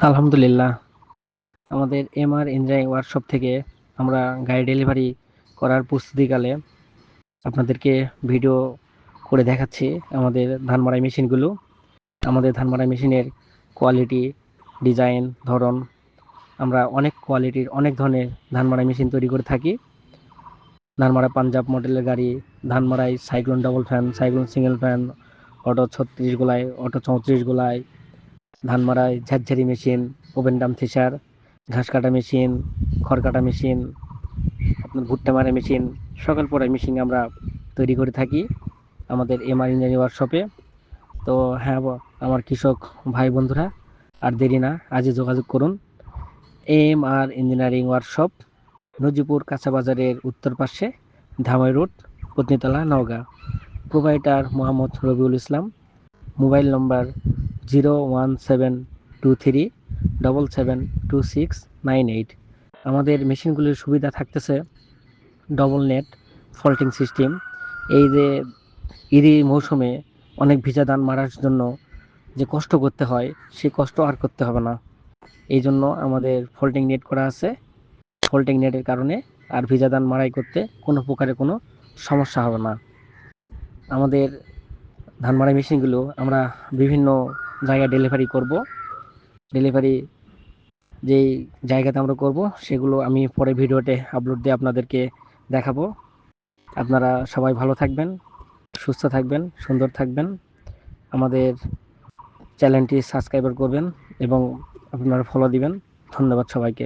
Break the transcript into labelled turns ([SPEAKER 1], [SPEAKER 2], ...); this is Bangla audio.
[SPEAKER 1] আলহামদুলিল্লাহ। আমাদের এমআর ইঞ্জিনিয়ারিং ওয়ার্কশপ থেকে আমরা গাড়ি ডেলিভারি করার প্রস্তুতিকালে আপনাদেরকে ভিডিও করে দেখাচ্ছি আমাদের ধান মাড়াই মেশিনগুলো। আমাদের ধান মাড়াই মেশিনের কোয়ালিটি, ডিজাইন, ধরন, আমরা অনেক কোয়ালিটির অনেক ধরনের ধান মাড়াই মেশিন তৈরি করে থাকি। ধান মাড়াই পাঞ্জাব মডেলের গাড়ি, ধান মাড়াই cyclone double fan, cyclone single fan, auto 36 গোলায়, অটো 34 গোলায়, ধান মাড়াই ঝারঝারি মেশিন, ওভেন ডাম থ্রেশার, ঘাস কাটা মেশিন, খড় কাটা মেশিন, আপনার ভুট্টা মারা মেশিন, সকল প্রকার মেশিন আমরা তৈরি করে থাকি আমাদের এমআর ইঞ্জিনিয়ারিং ওয়ার্কশপে। তো হ্যাঁ, আমার কৃষক ভাই বন্ধুরা, আর দেরি না, আজই যোগাযোগ করুন। এমআর ইঞ্জিনিয়ারিং ওয়ার্কশপ, নজিপুর কাঁচা বাজারের উত্তর পাশে, Dhamai road, Patnitala, Naogaon. Provider Mohammad Rabiul Islam. Mobile number 01723772698। আমাদের মেশিনগুলির সুবিধা থাকতেছে ডবল নেট ফল্টিং সিস্টেম। এই যে ইরি মৌসুমে অনেক ভিজা ধান মারার জন্য যে কষ্ট করতে হয়, সেই কষ্ট আর করতে হবে না। এই জন্য আমাদের ফল্টিং নেট করা আছে। ফল্টিং নেটের কারণে আর ভিজা ধান মাড়াই করতে কোনো প্রকারে কোনো সমস্যা হবে না। আমাদের ধান মাড়াই মেশিনগুলো আমরা বিভিন্ন জায়গায় ডেলিভারি করব। ডেলিভারি যেই জায়গাতে আমরা করব সেগুলো আমি পরে ভিডিওতে আপলোড দিয়ে আপনাদেরকে দেখাবো। আপনারা সবাই ভালো থাকবেন, সুস্থ থাকবেন, সুন্দর থাকবেন। আমাদের চ্যানেলটি সাবস্ক্রাইব করবেন এবং আপনারা ফলো দিবেন। ধন্যবাদ সবাইকে।